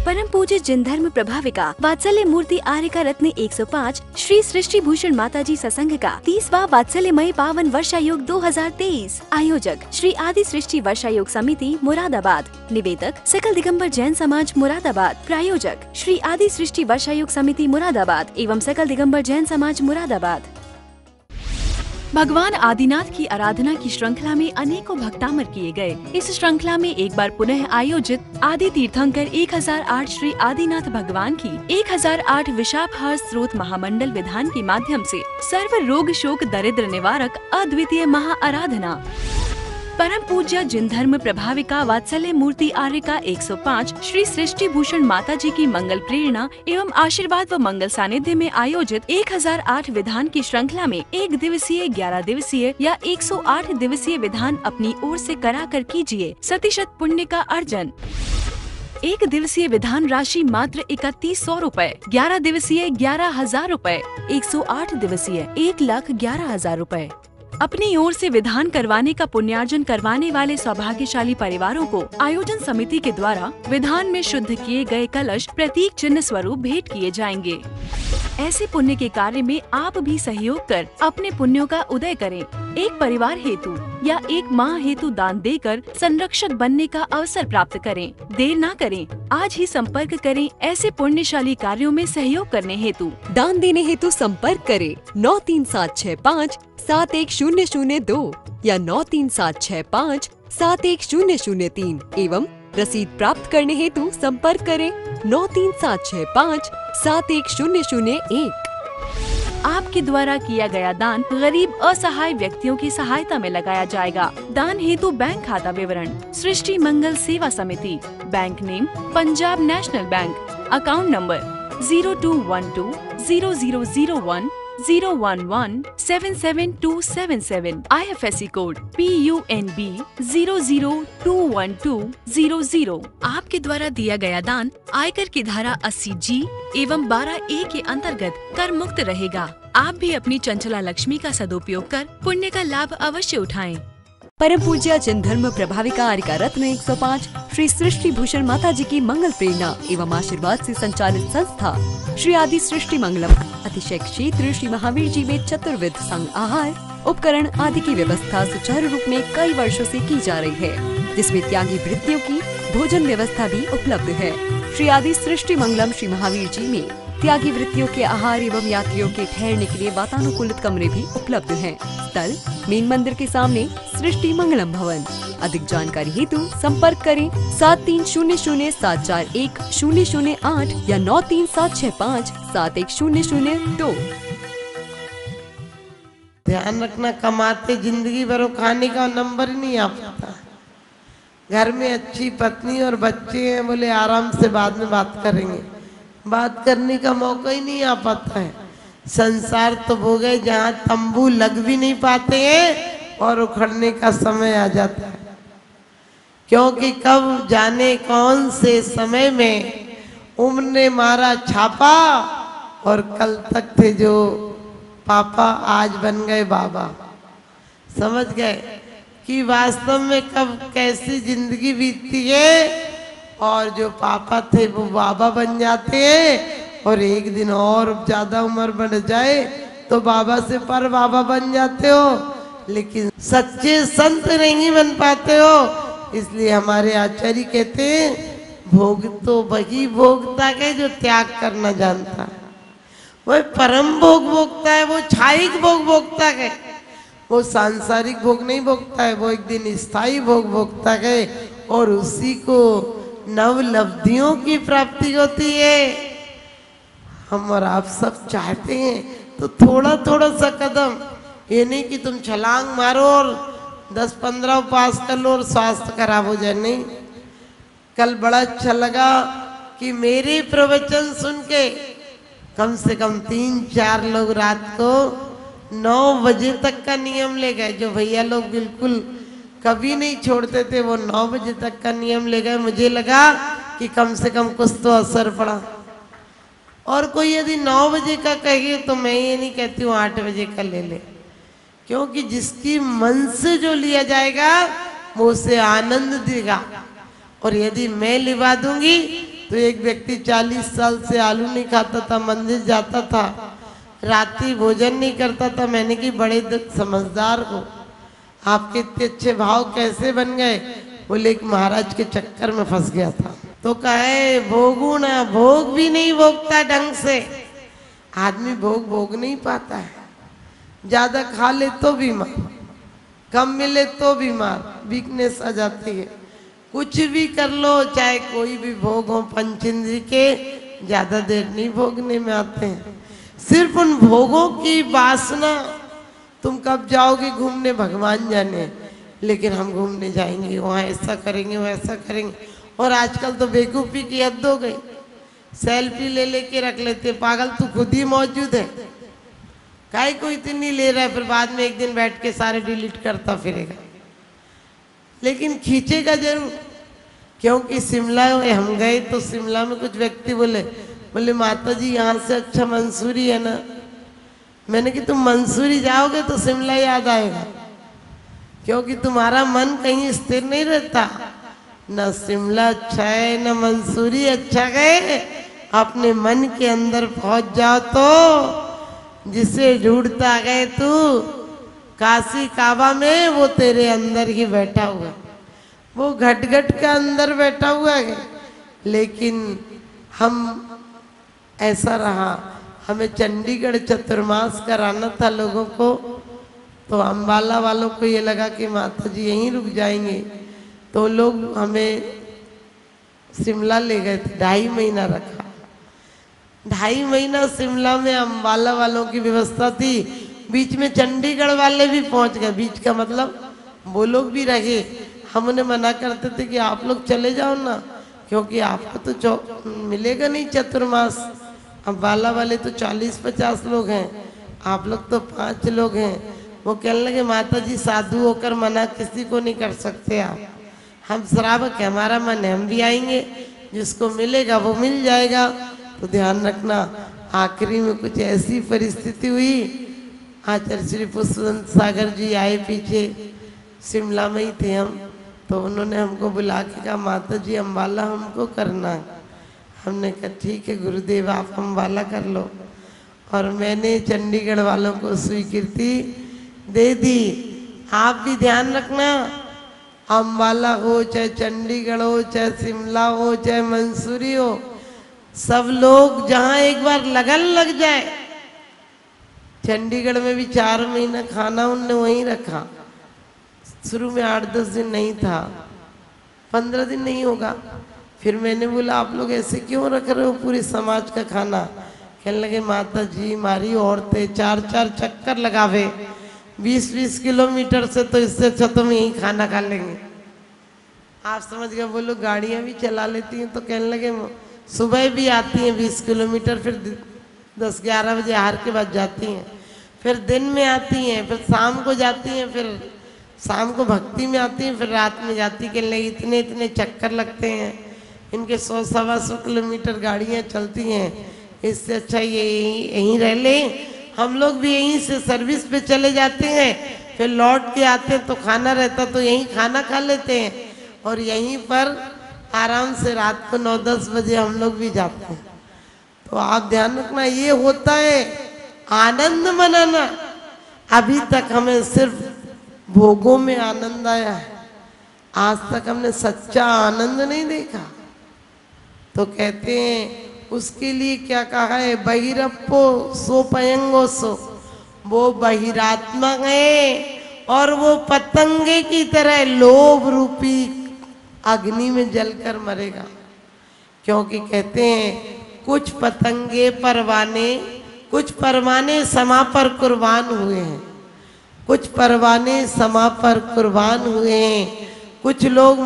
परम पूज्य जिन धर्म प्रभाविका वात्सल्य मूर्ति आर्यका रत्न 105 श्री सृष्टि भूषण माताजी सत्संग का 30वां वात्सल्यमय पावन वर्षायोग 2023। आयोजक श्री आदि सृष्टि वर्षायोग समिति मुरादाबाद। निवेदक सकल दिगंबर जैन समाज मुरादाबाद। प्रायोजक श्री आदि सृष्टि वर्षायोग समिति मुरादाबाद एवं सकल दिगंबर जैन समाज मुरादाबाद। भगवान आदिनाथ की आराधना की श्रृंखला में अनेकों भक्तामर किए गए। इस श्रृंखला में एक बार पुनः आयोजित आदि तीर्थंकर 1008 श्री आदिनाथ भगवान की 1008 विशापहार स्रोत महामंडल विधान के माध्यम से सर्व रोग शोक दरिद्र निवारक अद्वितीय महा आराधना परम पूज्य जिन धर्म प्रभाविका वात्सल्य मूर्ति आर्यका 105 श्री सृष्टि भूषण माता जी की मंगल प्रेरणा एवं आशीर्वाद व मंगल सानिध्य में आयोजित 1008 विधान की श्रृंखला में 1 दिवसीय, 11 दिवसीय या 108 दिवसीय विधान अपनी ओर से कराकर कीजिए प्रतिशत पुण्य का अर्जन। 1 दिवसीय विधान राशि मात्र 3100 रूपए, 11 दिवसीय 11,000 रूपए, 108 दिवसीय 1,11,000 रूपए। अपनी ओर से विधान करवाने का पुण्यार्जन करवाने वाले सौभाग्यशाली परिवारों को आयोजन समिति के द्वारा विधान में शुद्ध किए गए कलश प्रतीक चिन्ह स्वरूप भेंट किए जाएंगे। ऐसे पुण्य के कार्य में आप भी सहयोग कर अपने पुण्यों का उदय करें। एक परिवार हेतु या एक माह हेतु दान देकर संरक्षक बनने का अवसर प्राप्त करें। देर ना करें, आज ही संपर्क करें ऐसे पुण्यशाली कार्यों में सहयोग करने हेतु। दान देने हेतु संपर्क करें 93765 71002 या 93765 71003 एवं रसीद प्राप्त करने हेतु संपर्क करें 93765 71001। आपके द्वारा किया गया दान गरीब असहाय व्यक्तियों की सहायता में लगाया जाएगा। दान हेतु बैंक खाता विवरण सृष्टि मंगल सेवा समिति, bank name Punjab national bank, account number 0212 0001 011 77277, IFSC code PUNB 0021200। आपके द्वारा दिया गया दान आयकर की धारा 80G एवं 12A के अंतर्गत कर मुक्त रहेगा। आप भी अपनी चंचला लक्ष्मी का सदुपयोग कर पुण्य का लाभ अवश्य उठाएं। परम पूज्य जिन धर्म प्रभाविका आर्यका रत्न 105 श्री सृष्टि भूषण माता जी की मंगल प्रेरणा एवं आशीर्वाद से संचालित संस्था श्री आदि सृष्टि मंगलम अतिशय क्षेत्र श्री महावीर जी में चतुर्विध संग आहार उपकरण आदि की व्यवस्था सुचारू रूप में कई वर्षों से की जा रही है, जिसमें त्यागी वृत्तियों की भोजन व्यवस्था भी उपलब्ध है। श्री आदि सृष्टि मंगलम श्री महावीर जी में त्यागी वृत्तियों के आहार एवं यात्रियों के ठहरने के लिए वातानुकूलित कमरे भी उपलब्ध हैं। स्थल मेन मंदिर के सामने सृष्टि मंगलम भवन। अधिक जानकारी हेतु संपर्क करें 7300741008 या 93765 71002। ध्यान रखना, कमाते जिंदगी भर खाने का नंबर ही नहीं आ पाता। घर में अच्छी पत्नी और बच्चे हैं, बोले आराम से बाद में बात करेंगे, बात करने का मौका ही नहीं आ पाता है। संसार तो हो गए जहाँ तंबू लग भी नहीं पाते हैं और उखड़ने का समय आ जाता है, क्योंकि कब जाने कौन से समय में उम्र ने मारा छापा और कल तक थे जो पापा आज बन गए बाबा। समझ गए कि वास्तव में कब कैसी जिंदगी बीतती है, और जो पापा थे वो बाबा बन जाते हैं, और एक दिन और ज्यादा उम्र बढ़ जाए तो बाबा से पर बाबा बन जाते हो, लेकिन सच्चे संत नहीं बन पाते हो। इसलिए हमारे आचार्य कहते हैं भोग तो वही भोगता है जो त्याग करना जानता है। वह परम भोग भोगता है, वो छायिक भोग भोगता है, वो सांसारिक भोग नहीं भोगता है, वो एक दिन स्थायी भोग भोगता है, और उसी को नवलब्धियों की प्राप्ति होती है। हम और आप सब चाहते हैं तो थोड़ा थोड़ा सा कदम, ये नहीं कि तुम छलांग मारो और 10-15 पास कर लो और स्वास्थ्य खराब हो जाए। नहीं, कल बड़ा अच्छा लगा कि मेरे प्रवचन सुन के कम से कम 3-4 लोग रात को 9 बजे तक का नियम ले गए। जो भैया लोग बिल्कुल कभी नहीं छोड़ते थे वो 9 बजे तक का नियम ले गए। मुझे लगा कि कम से कम कुछ तो असर पड़ा। और कोई यदि 9 बजे का कहे तो मैं ये नहीं कहती हूँ 8 बजे का ले ले, क्योंकि जिसकी मन से जो लिया जाएगा वो उसे आनंद देगा। और यदि मैं लिवा दूंगी तो एक व्यक्ति 40 साल से आलू नहीं खाता था, मंदिर जाता था, रात्रि भोजन नहीं करता था। मैंने कि बड़े समझदार हो, आपके इतने अच्छे भाव कैसे बन गए? बोले एक महाराज के चक्कर में फंस गया था। तो कहे भोगू ना, भोग भी नहीं भोगता ढंग से। आदमी भोग नहीं पाता है, ज्यादा खा ले तो बीमार, कम मिले तो बीमार, वीकनेस आ जाती है। कुछ भी कर लो, चाहे कोई भी भोग हो, पंचेंद्रिय के ज्यादा देर नहीं भोगने में आते हैं। सिर्फ उन भोगों की वासना, तुम कब जाओगे घूमने भगवान जाने, लेकिन हम घूमने जाएंगे, वहाँ ऐसा करेंगे, वैसा करेंगे। और आजकल तो बेवकूफी की हद हो गई, सेल्फी ले लेके रख लेते। पागल, तू खुद ही मौजूद है, काहे को इतनी ले रहा है? फिर बाद में एक दिन बैठ के सारे डिलीट करता फिरेगा, लेकिन खींचेगा जरूर। क्योंकि शिमला हम गए तो शिमला में कुछ व्यक्ति बोले माता जी यहाँ से अच्छा मंसूरी है ना। मैंने कि तुम मंसूरी जाओगे तो शिमला याद आएगा, क्योंकि तुम्हारा मन कहीं स्थिर नहीं रहता। न शिमला अच्छा है न मंसूरी अच्छा है। अपने मन के अंदर पहुंच जाओ तो जिसे ढूंढता गए तू काशी काबा में, वो तेरे अंदर ही बैठा हुआ है, वो घट घट का अंदर बैठा हुआ है। लेकिन हम ऐसा रहा, हमें चंडीगढ़ चतुर्मास कराना था लोगों को, तो अम्बाला वालों को ये लगा कि माता जी यहीं रुक जाएंगे, तो लोग हमें शिमला ले गए थे। 2.5 महीना रखा, 2.5 महीना शिमला में अम्बाला वालों की व्यवस्था थी। बीच में चंडीगढ़ वाले भी पहुंच गए, बीच का मतलब वो लोग भी रहे। हम उन्हें मना करते थे कि आप लोग चले जाओ ना, क्योंकि आपको तो मिलेगा नहीं चतुर्मास। अम्बाला वाले तो 40-50 लोग हैं, आप लोग तो 5 लोग हैं। वो कहने लगे माता जी साधु होकर मना किसी को नहीं कर सकते आप, हम श्रावक है, हमारा मन है, हम भी आएंगे, जिसको मिलेगा वो मिल जाएगा। तो ध्यान रखना, आखिरी में कुछ ऐसी परिस्थिति हुई, आचार्य श्री पुष्पवंत सागर जी आए पीछे, शिमला में ही थे हम, तो उन्होंने हमको बुला के कहा माता जी अम्बाला हमको करना है। हमने कहा ठीक है गुरुदेव आप अम्बाला कर लो। और मैंने चंडीगढ़ वालों को स्वीकृति दे दी। आप भी ध्यान रखना, अम्बाला हो चाहे चंडीगढ़ हो चाहे शिमला हो चाहे मंसूरी हो, सब लोग जहाँ एक बार लगन लग जाए। चंडीगढ़ में भी 4 महीना खाना उनने वहीं रखा। शुरू में 8-10 दिन नहीं था, 15 दिन नहीं होगा। फिर मैंने बोला आप लोग ऐसे क्यों रख रहे हो पूरे समाज का खाना? कहने लगे माता जी हमारी औरतें 4-4 चक्कर लगावे 20-20 किलोमीटर से, तो इससे अच्छा तुम यहीं खाना खा लेंगे। आप समझ गए, वो लोग गाड़ियाँ भी चला लेती हैं। तो कहने लगे सुबह भी आती हैं 20 किलोमीटर, फिर 10-11 बजे आहार के बाद जाती हैं, फिर दिन में आती हैं, फिर शाम को जाती हैं, फिर शाम को भक्ति में आती हैं, फिर रात में जाती। कहने लगे इतने इतने चक्कर लगते हैं इनके, 100-125 किलोमीटर गाड़ियाँ चलती हैं, इससे अच्छा ये यहीं रह लें। हम लोग भी यहीं से सर्विस पे चले जाते हैं, फिर लौट के आते हैं तो खाना रहता तो यहीं खाना खा लेते हैं, और यहीं पर आराम से रात को 9-10 बजे हम लोग भी जाते हैं। तो आप ध्यान रखना, ये होता है आनंद मनाना। अभी तक हमें सिर्फ भोगों में आनंद आया है, आज तक हमने सच्चा आनंद नहीं देखा। तो कहते हैं उसके लिए क्या कहा है, बहिरप्पो सो पयंगो सो, वो बहिरात्मा है और वो पतंगे की तरह लोभ रूपी अग्नि में जलकर मरेगा। क्योंकि कहते हैं कुछ पतंगे परवाने, कुछ परवाने समा पर कुर्बान हुए हैं, कुछ परवाने समा पर कुर्बान हुए हैं, कुछ लोग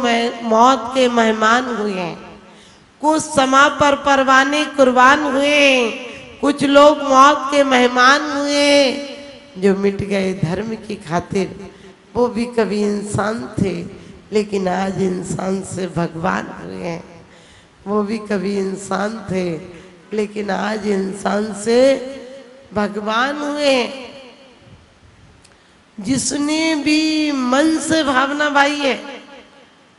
मौत के मेहमान हुए हैं, कुछ समा पर परवाने कुर्बान हुए, कुछ लोग मौत के मेहमान हुए जो मिट गए धर्म की खातिर। वो भी कभी इंसान थे लेकिन आज इंसान से भगवान हुए हैं। वो भी कभी इंसान थे लेकिन आज इंसान से भगवान हुए हैं। जिसने भी मन से भावना भाई है,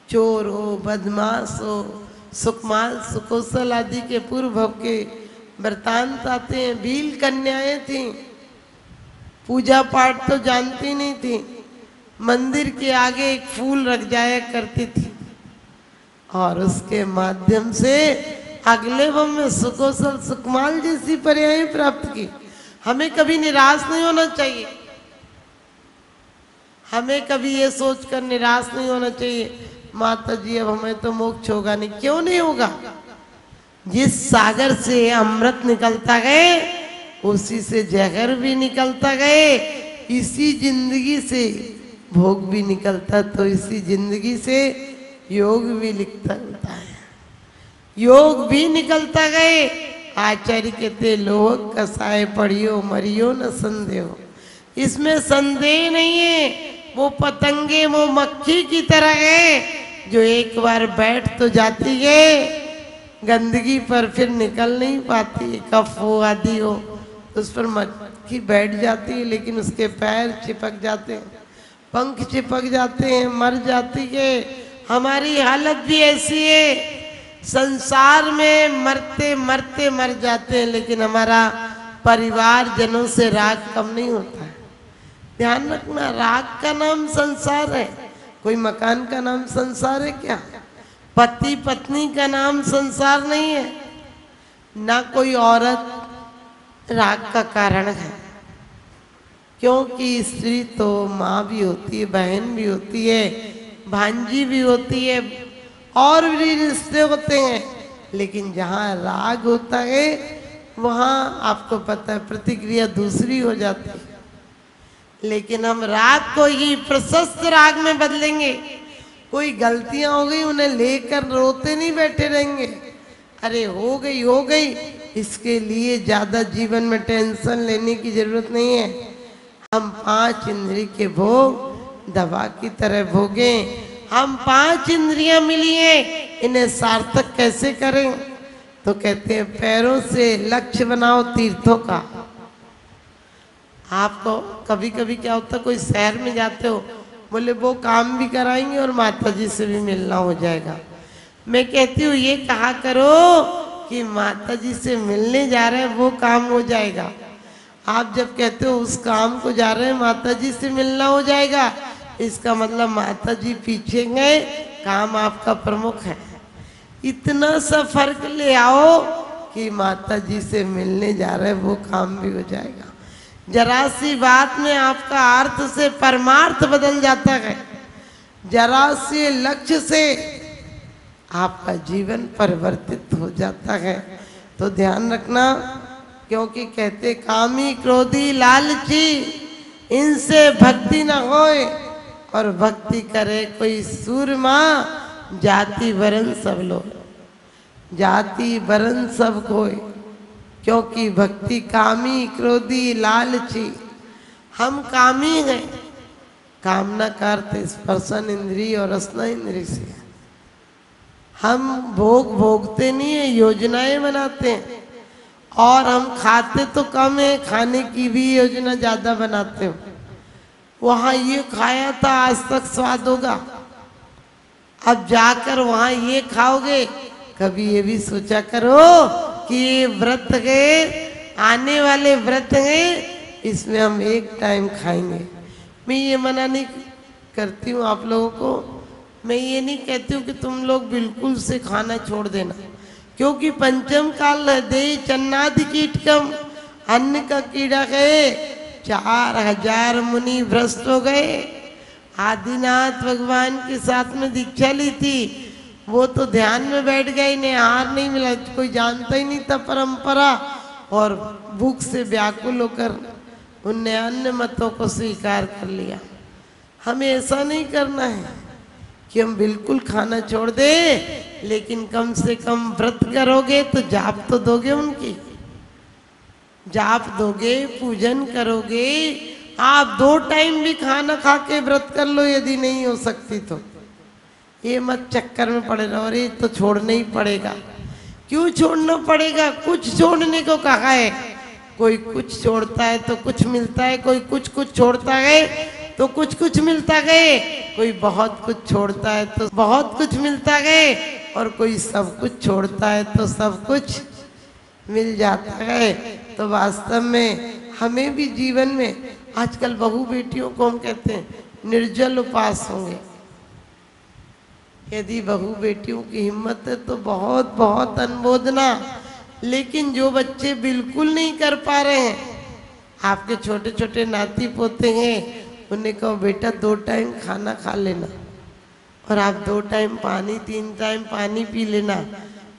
चोर हो, बदमाश हो, सुकमाल सुकोसल आदि के पूर्व भव के वृतांत आते हैं। भील कन्याएं थीं, पूजा पाठ तो जानती नहीं थी, मंदिर के आगे एक फूल रख जाया करती थी और उसके माध्यम से अगले भव में सुकोसल सुकमाल जैसी पर्याय प्राप्त की। हमें कभी निराश नहीं होना चाहिए, हमें कभी ये सोचकर निराश नहीं होना चाहिए माता जी अब हमें तो मोक्ष होगा नहीं। क्यों नहीं होगा? जिस सागर से अमृत निकलता गए उसी से जहर भी निकलता गए, इसी जिंदगी से भोग भी निकलता, तो इसी जिंदगी से योग भी लिखता है, योग भी निकलता गए। आचार्य कहते लोह कसाय पढ़ियो मरियो न संदेह, इसमें संदेह नहीं है। वो पतंगे वो मक्खी की तरह है जो एक बार बैठ तो जाती है गंदगी पर, फिर निकल नहीं पाती। कफ हो आदि हो उस पर मक्खी बैठ जाती है, लेकिन उसके पैर चिपक जाते हैं, पंख चिपक जाते हैं, मर जाती है। हमारी हालत भी ऐसी है, संसार में मरते मरते मर जाते हैं, लेकिन हमारा परिवार जनों से राग कम नहीं होता है। ध्यान रखना, राग का नाम संसार है, कोई मकान का नाम संसार है क्या? पति पत्नी का नाम संसार नहीं है, ना कोई औरत राग का कारण है, क्योंकि स्त्री तो माँ भी होती है, बहन भी होती है, भांजी भी होती है, और भी रिश्ते होते हैं। लेकिन जहाँ राग होता है वहाँ आपको पता है प्रतिक्रिया दूसरी हो जाती है। लेकिन हम राग को ही प्रशस्त राग में बदलेंगे। कोई गलतियां हो गई उन्हें लेकर रोते नहीं बैठे रहेंगे, अरे हो गई, इसके लिए ज्यादा जीवन में टेंशन लेने की जरूरत नहीं है। हम 5 इंद्रिय के भोग दवा की तरह भोगें। हम 5 इंद्रियां मिली हैं, इन्हें सार्थक कैसे करें? तो कहते हैं पैरों से लक्ष्य बनाओ तीर्थों का। आपको कभी कभी क्या होता है, कोई शहर में जाते हो, बोले वो काम भी कराएंगे और माता जी से भी मिलना हो जाएगा। मैं कहती हूँ ये कहा करो कि माता जी से मिलने जा रहे हैं वो काम हो जाएगा। आप जब कहते हो उस काम को जा रहे हैं माता जी से मिलना हो जाएगा, इसका मतलब माता जी पीछे गए, काम आपका प्रमुख है। इतना सा फर्क ले आओ कि माता जी से मिलने जा रहे हैं वो काम भी हो जाएगा। जरा सी बात में आपका अर्थ से परमार्थ बदल जाता है, जरा से लक्ष्य से आपका जीवन परिवर्तित हो जाता है। तो ध्यान रखना, क्योंकि कहते कामी क्रोधी लालची इनसे भक्ति न होए, और भक्ति करे कोई सूरमा, जाति वरण सब लोग, जाति वरण सब कोई। क्योंकि भक्ति कामी क्रोधी लालची, हम कामी हैं, कामना करते स्पर्शन इंद्रिय और रसना इंद्रिय से। हम भोग भोगते नहीं है, योजनाएं बनाते हैं। और हम खाते तो कम है, खाने की भी योजना ज्यादा बनाते हो। वहां ये खाया था आज तक स्वाद होगा, अब जाकर वहां ये खाओगे। कभी ये भी सोचा करो कि ये व्रत है, आने वाले व्रत है, इसमें हम एक टाइम खाएंगे। मैं ये मना नहीं करती हूँ आप लोगों को, मैं ये नहीं कहती हूँ कि तुम लोग बिल्कुल से खाना छोड़ देना, क्योंकि पंचम काल दे चन्नादि कीटकम, अन्न का कीड़ा गए, 4000 मुनि भ्रष्ट हो गए। आदिनाथ भगवान के साथ में दीक्षा ली थी, वो तो ध्यान में बैठ गए, इन्हें आहार नहीं मिला, कोई जानता ही नहीं था परंपरा, और भूख से व्याकुल होकर उनने अन्य मतों को स्वीकार कर लिया। हमें ऐसा नहीं करना है कि हम बिल्कुल खाना छोड़ दे, लेकिन कम से कम व्रत करोगे तो जाप तो दोगे, उनकी जाप दोगे, पूजन करोगे। आप 2 टाइम भी खाना खा के व्रत कर लो यदि नहीं हो सकती तो। ये मत चक्कर में पड़े रहो, अरे तो छोड़ना ही पड़ेगा। क्यों छोड़ना पड़ेगा? कुछ छोड़ने को कहा है। कोई कुछ छोड़ता है तो कुछ मिलता है, कोई कुछ कुछ छोड़ता है तो कुछ कुछ मिलता है, कोई बहुत कुछ छोड़ता है तो बहुत कुछ मिलता है। और कोई सब कुछ छोड़ता है तो सब कुछ मिल जाता है। तो वास्तव में हमें भी जीवन में, आजकल बहू बेटियों को हम कहते हैं निर्जल उपवास होंगे। यदि बहू बेटियों की हिम्मत है तो बहुत बहुत अनुमोदना। लेकिन जो बच्चे बिल्कुल नहीं कर पा रहे हैं, आपके छोटे छोटे नाती पोते हैं, उन्हें कहो बेटा 2 टाइम खाना खा लेना और आप 2 टाइम पानी, 3 टाइम पानी पी लेना।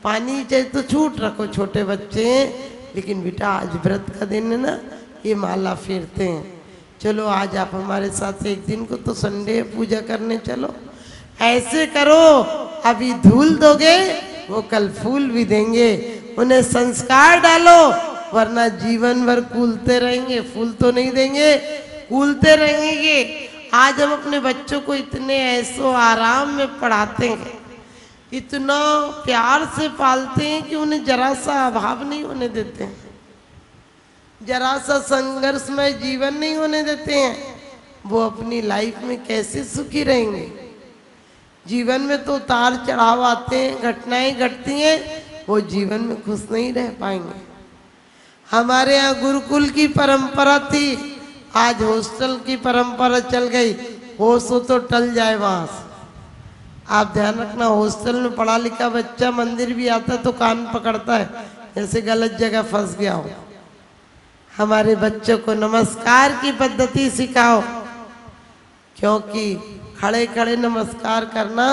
पानी चाहे तो छूट रखो, छोटे बच्चे हैं, लेकिन बेटा आज व्रत का दिन है ना, ये माला फेरते हैं, चलो आज आप हमारे साथ एक दिन को तो संडे पूजा करने चलो। ऐसे करो, अभी धूल दोगे वो कल फूल भी देंगे। उन्हें संस्कार डालो, वरना जीवन भर कूलते रहेंगे, फूल तो नहीं देंगे, कूलते रहेंगे। आज हम अपने बच्चों को इतने ऐसो आराम में पढ़ाते हैं, इतना प्यार से पालते हैं कि उन्हें जरा सा अभाव नहीं होने देते हैं, जरा सा संघर्षमय जीवन नहीं होने देते हैं। वो अपनी लाइफ में कैसे सुखी रहेंगे? जीवन में तो उतार चढ़ाव आते हैं, घटनाएं घटती हैं, वो जीवन में खुश नहीं रह पाएंगे। हमारे यहाँ गुरुकुल की परंपरा थी, आज हॉस्टल की परंपरा चल गई। होश हो तो टल जाए वहां से। आप ध्यान रखना, हॉस्टल में पढ़ा लिखा बच्चा मंदिर भी आता तो कान पकड़ता है, जैसे गलत जगह फंस गया हो। हमारे बच्चों को नमस्कार की पद्धति सिखाओ, क्योंकि खड़े खड़े नमस्कार करना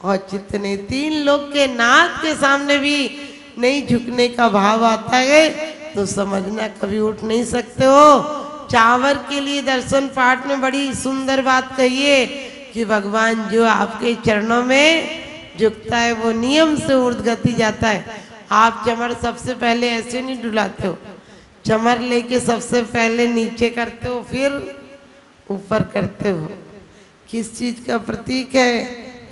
औचित्य नहीं। 3 लोग के नाथ के सामने भी नहीं झुकने का भाव आता है तो समझना कभी उठ नहीं सकते हो। चावर के लिए दर्शन पाठ में बड़ी सुंदर बात कही है कि भगवान जो आपके चरणों में झुकता है वो नियम से ऊर्ध्वगति जाता है। आप चमर सबसे पहले ऐसे नहीं डुलाते हो, चमर लेके सबसे पहले नीचे करते हो, फिर ऊपर करते हो। किस चीज का प्रतीक है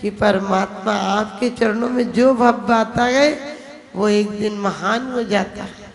कि परमात्मा आपके चरणों में जो भाव आता है वो एक दिन महान हो जाता है।